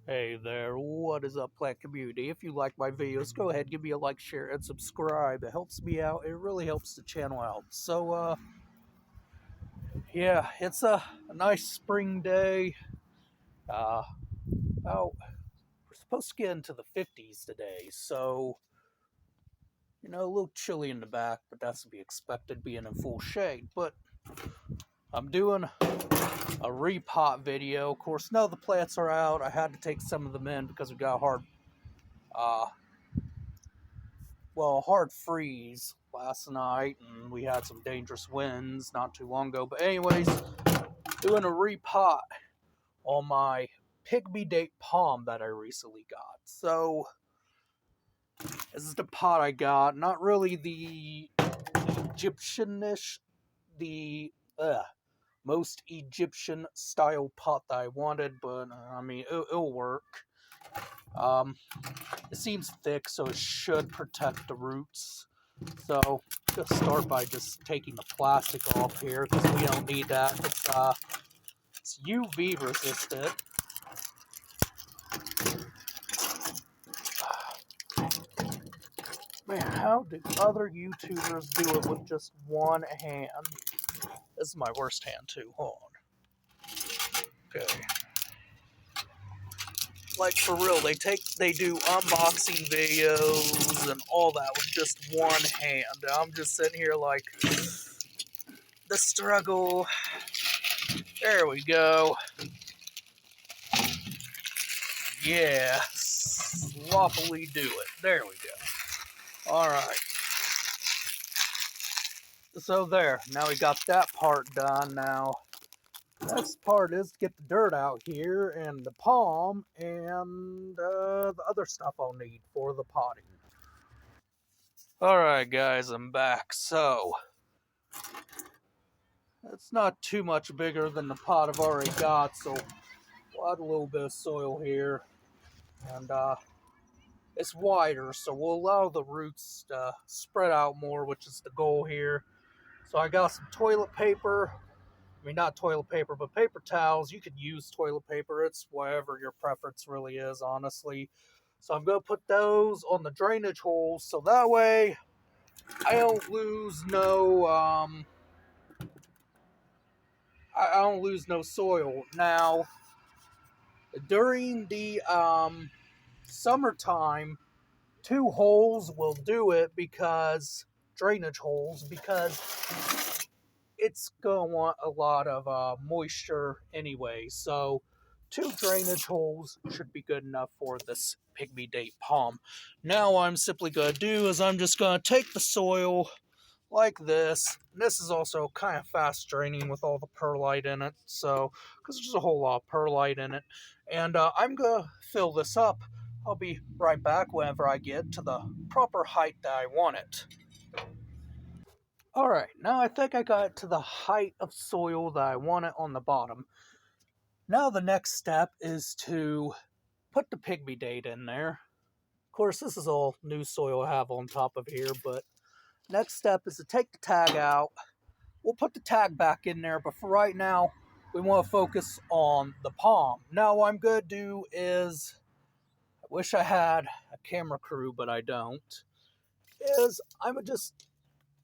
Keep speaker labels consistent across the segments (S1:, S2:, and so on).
S1: Hey there, what is up, plant community? If you like my videos, go ahead, give me a like, share, and subscribe. It helps me out. It really helps the channel out. So, yeah, it's a nice spring day. Uh, about, we're supposed to get into the 50s today, so, a little chilly in the back, but that's to be expected being in full shade. But I'm doing a repot video. Of course, none of the plants are out. I had to take some of them in because we got uh, a hard freeze last night, and we had some dangerous winds not too long ago. But anyways, doing a repot on my Pigmy date palm that I recently got. So this is the pot I got. Not really the Egyptianish, the most Egyptian style pot that I wanted, but I mean it'll work. Um, it seems thick, so it should protect the roots. So just start by just taking the plastic off here because we don't need that. It's UV resistant. Man, how do other YouTubers do it with just one hand? This is my worst hand too. Hold on. Okay. Like for real, they do unboxing videos and all that with just one hand. I'm just sitting here like the struggle. There we go. Yeah, sloppily do it. There we go. Alright. So there, now we got that part done. Now, next part is get the dirt out here and the palm and the other stuff I'll need for the potting. Alright guys, I'm back. So, it's not too much bigger than the pot I've already got, so we'll add a little bit of soil here. And it's wider, so we'll allow the roots to spread out more, which is the goal here. So I got some toilet paper. I mean, not toilet paper, but paper towels. You could use toilet paper. It's whatever your preference really is, honestly. So I'm going to put those on the drainage holes, so that way I don't lose I don't lose no soil. Now, during the summertime, 2 holes will do it because drainage holes, because it's gonna want a lot of moisture anyway. So 2 drainage holes should be good enough for this Pygmy date palm. Now what I'm simply gonna do is I'm just gonna take the soil like this. And this is also kind of fast draining with all the perlite in it, so because there's a whole lot of perlite in it. And I'm gonna fill this up. I'll be right back whenever I get to the proper height that I want it. Alright, now I think I got it to the height of soil that I want it on the bottom. Now the next step is to put the Pygmy date in there. Of course, this is all new soil I have on top of here, but next step is to take the tag out. We'll put the tag back in there, but for right now, we want to focus on the palm. Now what I'm going to do is, I wish I had a camera crew, but I don't, is I'm going to just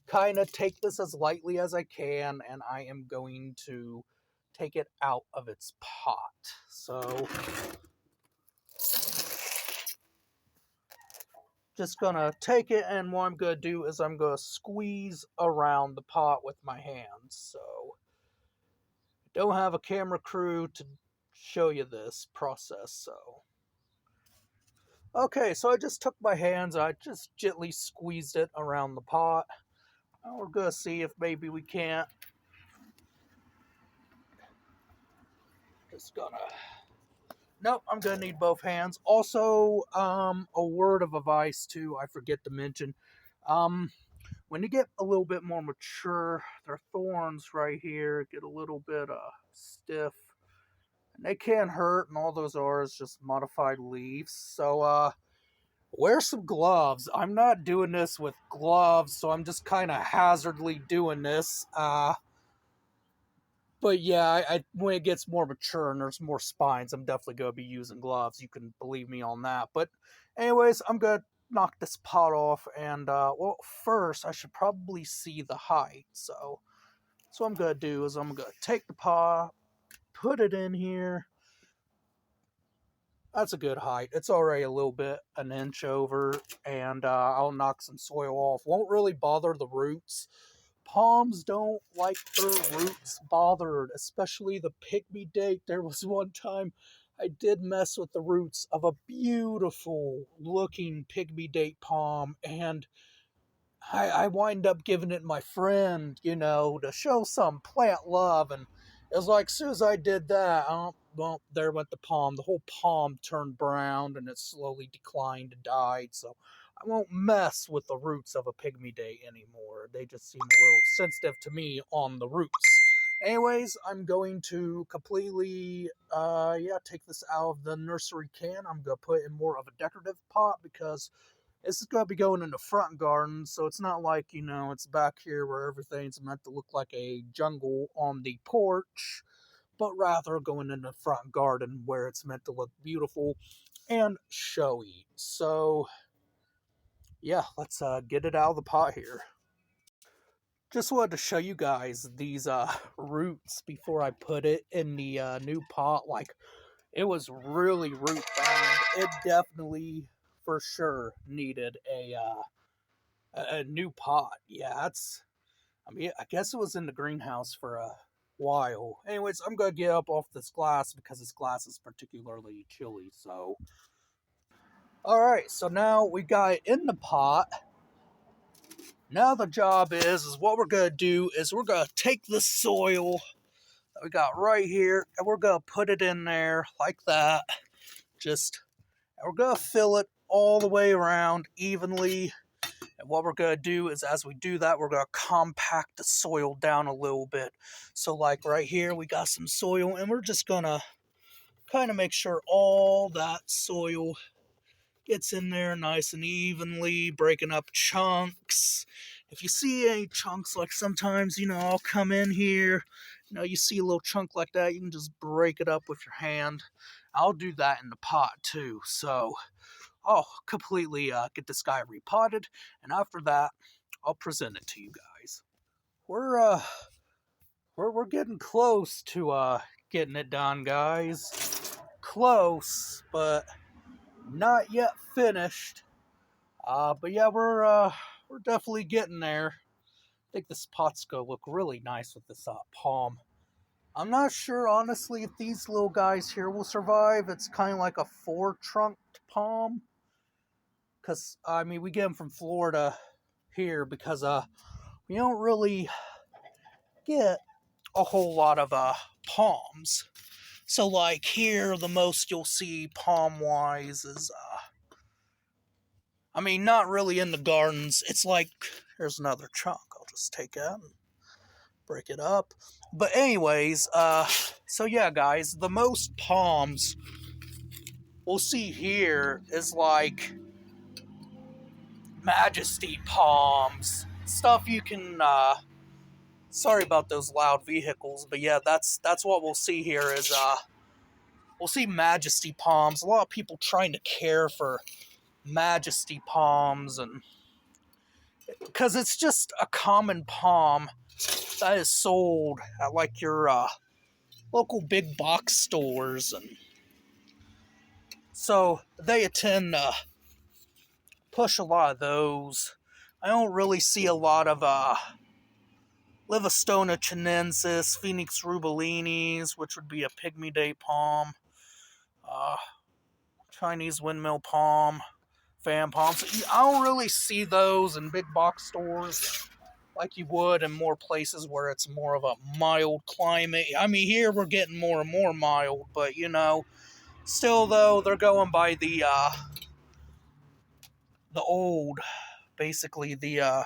S1: kind of take this as lightly as I can, and I am going to take it out of its pot. So, just gonna take it, and what I'm gonna do is I'm gonna squeeze around the pot with my hands. So, I don't have a camera crew to show you this process, so. Okay, so I just took my hands, I just gently squeezed it around the pot. Now we're gonna see if maybe we can't. Just gonna. Nope, I'm gonna need both hands. Also, a word of advice too, I forget to mention. When you get a little bit more mature, their thorns right here get a little bit stiff. And they can hurt, and all those are is just modified leaves. So, wear some gloves. I'm not doing this with gloves, so I'm just kind of hazardly doing this. But yeah, when it gets more mature and there's more spines, I'm definitely going to be using gloves. You can believe me on that. But anyways, I'm going to knock this pot off. And, well, first, I should probably see the height. So what I'm going to do is I'm going to take the pot, put it in here. That's a good height. It's already a little bit an inch over. And I'll knock some soil off. Won't really bother the roots. Palms don't like their roots bothered, especially the pygmy date. There was one time I did mess with the roots of a beautiful looking pygmy date palm, and I wind up giving it my friend, to show some plant love. And it was like, as soon as I did that, well, there went the palm. The whole palm turned brown and it slowly declined and died. So I won't mess with the roots of a pygmy date anymore. They just seem a little sensitive to me on the roots. Anyways, I'm going to completely, take this out of the nursery can. I'm going to put it in more of a decorative pot because this is going to be going in the front garden, so it's not like, it's back here where everything's meant to look like a jungle on the porch, but rather going in the front garden where it's meant to look beautiful and showy. So, yeah, let's get it out of the pot here. Just wanted to show you guys these roots before I put it in the new pot. Like, it was really root bound. It definitely, for sure, needed a new pot. Yeah, I guess it was in the greenhouse for a while. Anyways, I'm gonna get up off this glass because this glass is particularly chilly. So, all right. So now we got it in the pot. Now the job is what we're gonna do is we're gonna take the soil that we got right here and we're gonna put it in there like that. And we're gonna fill it all the way around evenly. And what we're going to do is as we do that, we're going to compact the soil down a little bit. So like right here, we got some soil and we're just going to kind of make sure all that soil gets in there nice and evenly, breaking up chunks. If you see any chunks, like sometimes, I'll come in here, you see a little chunk like that, you can just break it up with your hand. I'll do that in the pot too. So I'll completely get this guy repotted, and after that, I'll present it to you guys. We're getting close to getting it done, guys. Close, but not yet finished. But yeah, we're definitely getting there. I think this pot's gonna look really nice with this palm. I'm not sure, honestly, if these little guys here will survive. It's kind of like a four-trunked palm. Because, we get them from Florida here because we don't really get a whole lot of palms. So, like, here, the most you'll see palm-wise is, not really in the gardens. It's like, here's another chunk. I'll just take it and break it up. But anyways, so yeah, guys, the most palms we'll see here is like Majesty palms. Stuff you can, sorry about those loud vehicles, but yeah, that's what we'll see here is, we'll see Majesty palms. A lot of people trying to care for Majesty palms, and because it's just a common palm that is sold at like your local big box stores, and so they tend to push a lot of those. I don't really see a lot of Livistona chinensis, Phoenix rubellinis, which would be a pygmy date palm, uh, Chinese windmill palm, fan palms. I don't really see those in big box stores like you would in more places where it's more of a mild climate. Here we're getting more and more mild, but still though, they're going by the old, basically the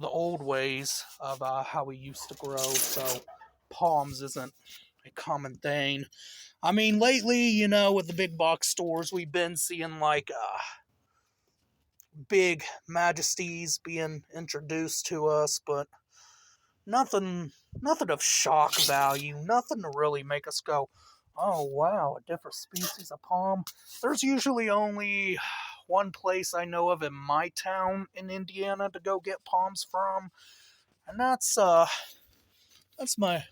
S1: old ways of how we used to grow. So palms isn't a common thing. Lately, with the big box stores, we've been seeing like big majesties being introduced to us, but nothing of shock value, nothing to really make us go, oh wow, a different species of palm. There's usually only one place I know of in my town in Indiana to go get palms from, and that's my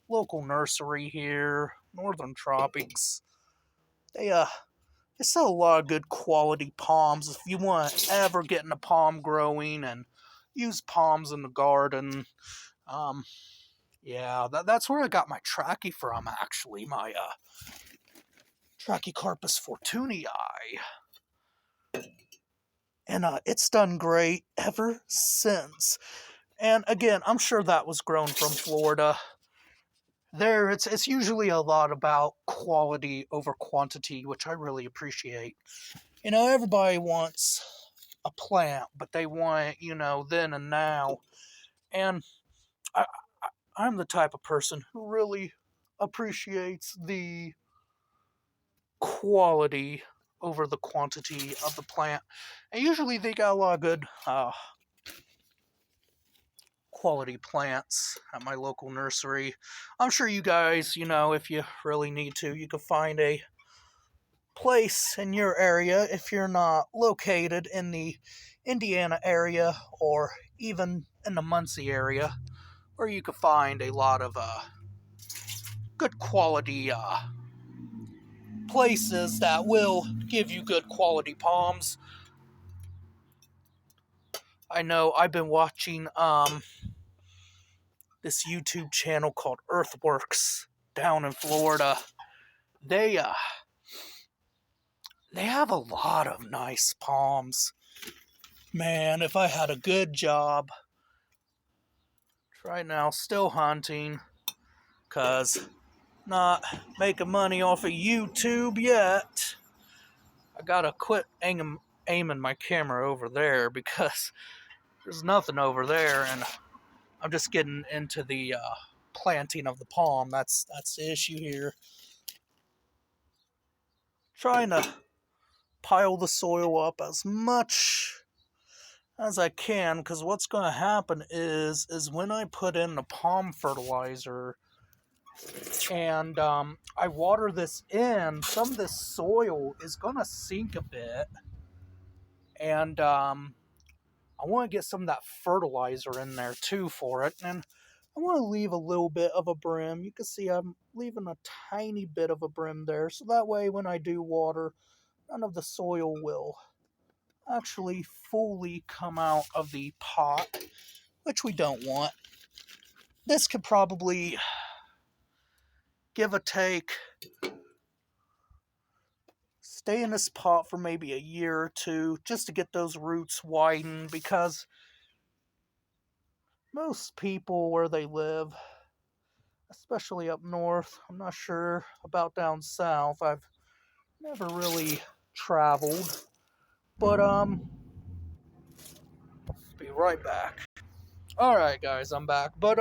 S1: local nursery here, Northern Tropics. They sell a lot of good quality palms. If you want to ever get into palm growing and use palms in the garden, um, yeah, that's where I got my trachea from, actually. My Trachycarpus fortunii. And it's done great ever since. And again, I'm sure that was grown from Florida. There, it's usually a lot about quality over quantity, which I really appreciate. You know, everybody wants a plant, but they want it, you know, then and now. And I'm the type of person who really appreciates the quality over the quantity of the plant. And usually they got a lot of good quality plants at my local nursery. I'm sure you guys, you know, if you really need to, you can find a place in your area if you're not located in the Indiana area or even in the Muncie area, where you can find a lot of good quality places that will give you good quality palms. I know I've been watching this YouTube channel called Earthworks down in Florida. They they have a lot of nice palms. Man, if I had a good job. Right now, still hunting, cause not making money off of YouTube yet. I gotta quit aiming my camera over there because there's nothing over there, and I'm just getting into the planting of the palm. That's the issue here. Trying to pile the soil up as much as I can, because what's going to happen is when I put in the palm fertilizer and I water this in, some of this soil is going to sink a bit, and I want to get some of that fertilizer in there too for it, and I want to leave a little bit of a brim. You can see I'm leaving a tiny bit of a brim there, so that way when I do water, none of the soil will actually fully come out of the pot, which we don't want. This could probably, give or take, stay in this pot for maybe a year or two just to get those roots widened, because most people where they live, especially up north, I'm not sure about down south, I've never really traveled, but be right back. Alright guys, I'm back, but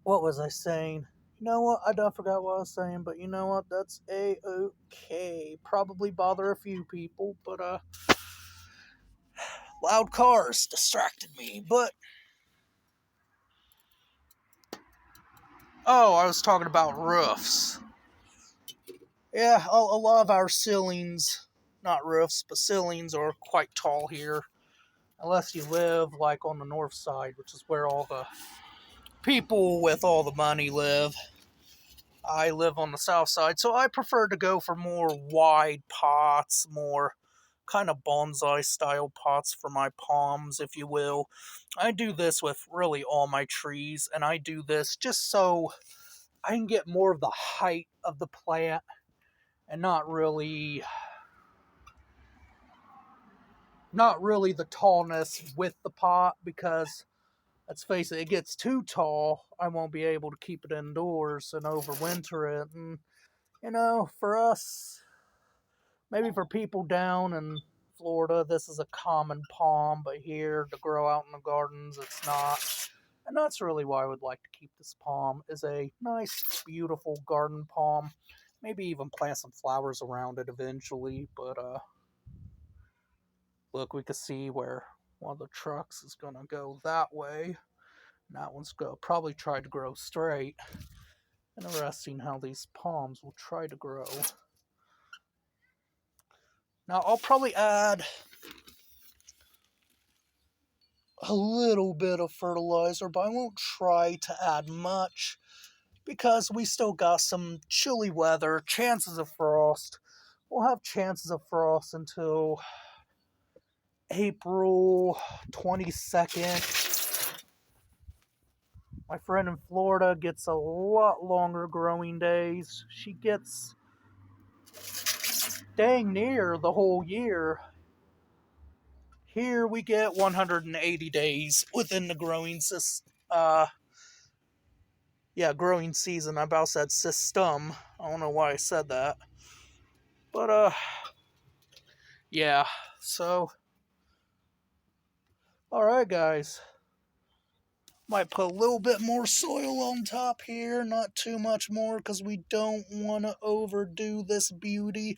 S1: what was I saying? You know what? I don't forgot what I was saying, but you know what? That's a-okay. Probably bother a few people, but loud cars distracted me. But oh, I was talking about roofs. Yeah, a lot of our ceilings, not roofs, but ceilings are quite tall here. Unless you live like on the north side, which is where all the people with all the money live. I live on the south side, so I prefer to go for more wide pots, more kind of bonsai style pots for my palms, if you will. I do this with really all my trees, and I do this just so I can get more of the height of the plant and not really the tallness with the pot, because let's face it, it gets too tall, I won't be able to keep it indoors and overwinter it. And you know, for us, maybe for people down in Florida, this is a common palm, but here to grow out in the gardens, it's not. And that's really why I would like to keep this palm, is a nice, beautiful garden palm. Maybe even plant some flowers around it eventually, but look, we can see where one of the trucks is gonna go that way. That one's probably try to grow straight. Interesting how these palms will try to grow. Now I'll probably add a little bit of fertilizer, but I won't try to add much because we still got some chilly weather, chances of frost. We'll have chances of frost until April 22nd. My friend in Florida gets a lot longer growing days. She gets dang near the whole year. Here we get 180 days within the growing growing season. I about said system. I don't know why I said that. But yeah. So alright guys. Might put a little bit more soil on top here, not too much more because we don't want to overdo this beauty.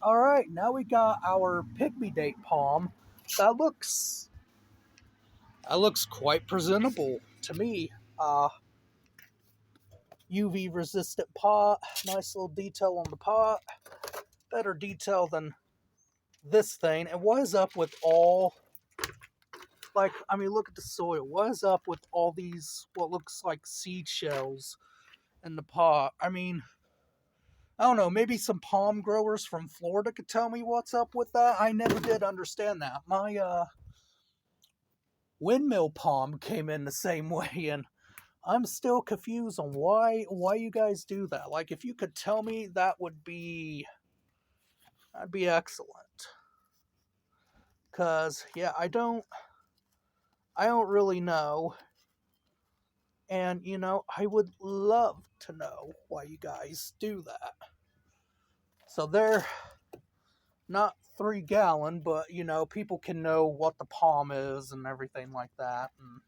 S1: Alright, now we got our Pigmy date palm. That looks quite presentable to me. UV resistant pot, nice little detail on the pot. Better detail than this thing. And what is up with all, like, I mean, look at the soil. What is up with all these, what looks like seed shells in the pot? I mean, I don't know, maybe some palm growers from Florida could tell me what's up with that. I never did understand that. My windmill palm came in the same way, and I'm still confused on why you guys do that. Like, if you could tell me, that'd be excellent. Cause yeah, I don't really know. And you know, I would love to know why you guys do that. So they're not 3 gallon, but you know, people can know what the palm is and everything like that. And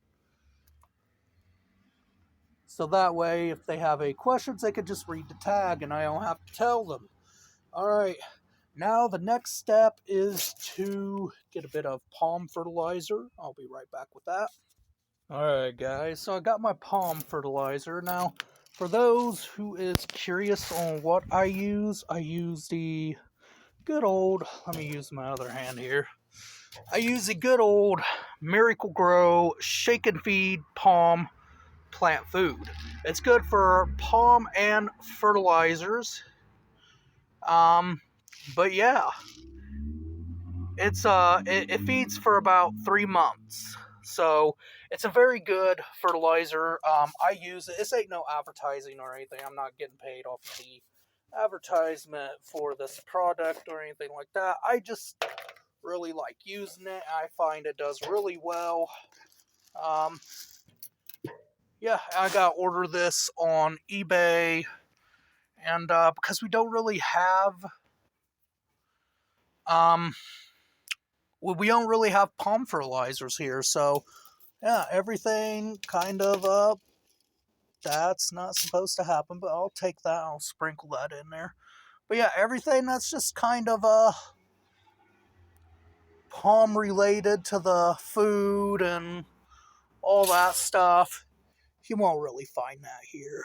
S1: so that way, if they have any questions, they could just read the tag and I don't have to tell them. Alright, now the next step is to get a bit of palm fertilizer. I'll be right back with that. Alright guys, so I got my palm fertilizer. Now, for those who is curious on what I use the good old, let me use my other hand here. I use the good old Miracle Grow Shake and Feed Palm Plant Food. It's good for palm and fertilizers. But yeah, it feeds for about 3 months. So it's a very good fertilizer. I use it. This ain't no advertising or anything. I'm not getting paid off of the advertisement for this product or anything like that. I just really like using it. I find it does really well. Yeah, I got to order this on eBay. And because we don't really have we don't really have palm fertilizers here, so yeah, everything kind of that's not supposed to happen, but I'll take that. I'll sprinkle that in there. But yeah, everything that's just kind of palm related to the food and all that stuff, you won't really find that here.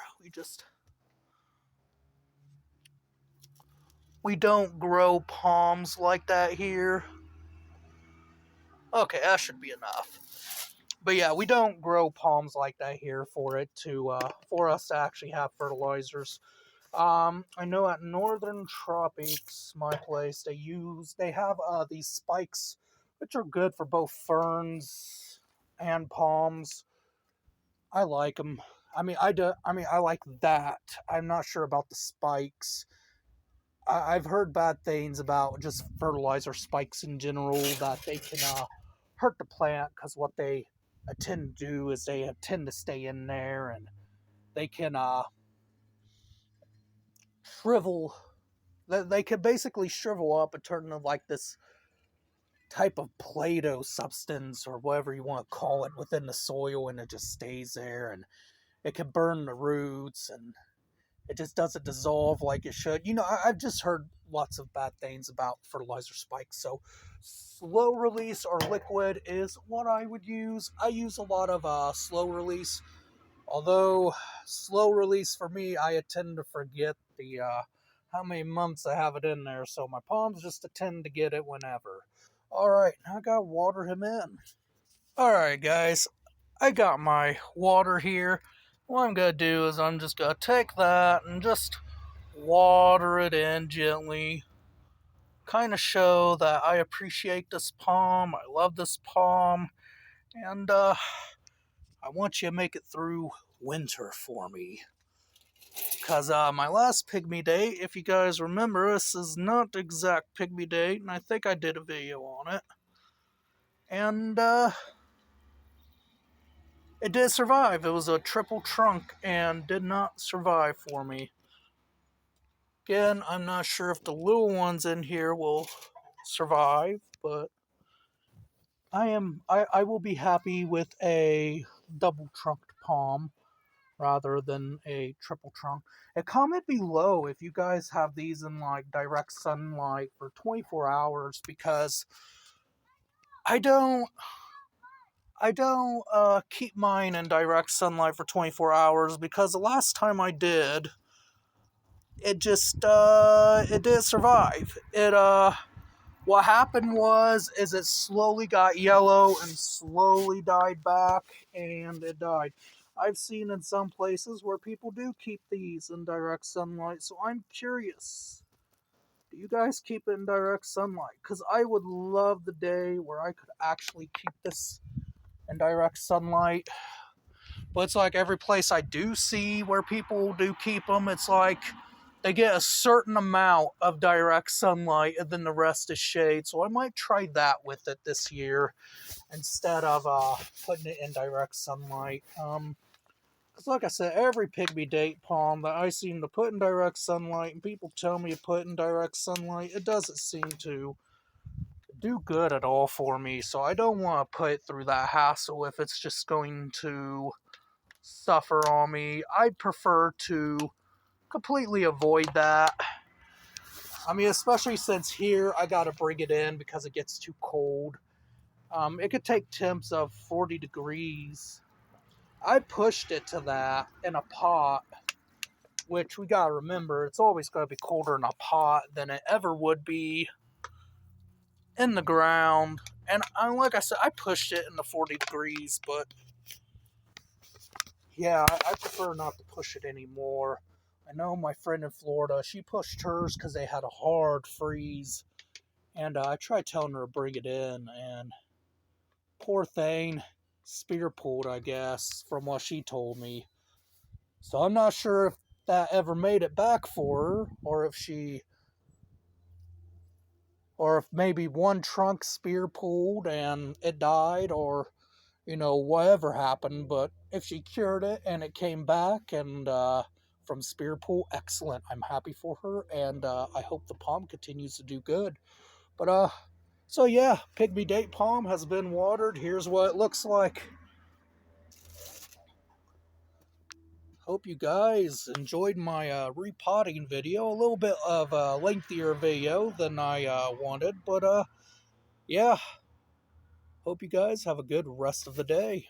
S1: We don't grow palms like that here. Okay, that should be enough. But yeah, we don't grow palms like that here for us to actually have fertilizers. I know at Northern Tropics, my place, they have these spikes, which are good for both ferns and palms. I like them. I like that. I'm not sure about the spikes. I've heard bad things about just fertilizer spikes in general, that they can hurt the plant because what they tend to do is they tend to stay in there and they can shrivel. They can basically shrivel up and turn into like this type of Play-Doh substance or whatever you want to call it within the soil, and it just stays there, and it can burn the roots, and it just doesn't dissolve like it should. You know, I've just heard lots of bad things about fertilizer spikes. So slow release or liquid is what I would use. I use a lot of slow release. Although slow release for me, I tend to forget the how many months I have it in there. So my palms just tend to get it whenever. All right, now I gotta water him in. All right, guys, I got my water here. What I'm gonna do is I'm just gonna take that and just water it in gently. Kind of show that I appreciate this palm. I love this palm. And I want you to make it through winter for me. Because my last Pigmy date, if you guys remember, this is not the exact Pigmy date, and I think I did a video on it. And it did survive. It was a triple trunk and did not survive for me. Again, I'm not sure if the little ones in here will survive, but I will be happy with a double trunked palm rather than a triple trunk. And comment below if you guys have these in like direct sunlight for 24 hours, because I don't keep mine in direct sunlight for 24 hours, because the last time I did, it just it did survive. What happened is it slowly got yellow and slowly died back, and it died. I've seen in some places where people do keep these in direct sunlight, so I'm curious. Do you guys keep it in direct sunlight? Because I would love the day where I could actually keep this in direct sunlight. But it's like every place I do see where people do keep them, it's like they get a certain amount of direct sunlight and then the rest is shade. So I might try that with it this year instead of putting it in direct sunlight. Because like I said, every Pygmy date palm that I seem to put in direct sunlight, and people tell me to put in direct sunlight, it doesn't seem to do good at all for me. So I don't want to put it through that hassle if it's just going to suffer on me. I'd prefer to completely avoid that. I mean, especially since here I gotta bring it in because it gets too cold. It could take temps of 40 degrees. I pushed it to that in a pot, which we gotta remember, it's always gonna be colder in a pot than it ever would be in the ground. And like I said, I pushed it in the 40 degrees, but yeah, I prefer not to push it anymore. I know my friend in Florida, she pushed hers because they had a hard freeze. And I tried telling her to bring it in, and poor thing, spear pulled, I guess, from what she told me. So I'm not sure if that ever made it back for her, or if maybe one trunk spear pulled and it died, or whatever happened. But if she cured it and it came back and from spear pull, excellent. I'm happy for her, and I hope the palm continues to do good. But so yeah, Pygmy date palm has been watered. Here's what it looks like. Hope you guys enjoyed my repotting video. A little bit of a lengthier video than I wanted, but yeah. Hope you guys have a good rest of the day.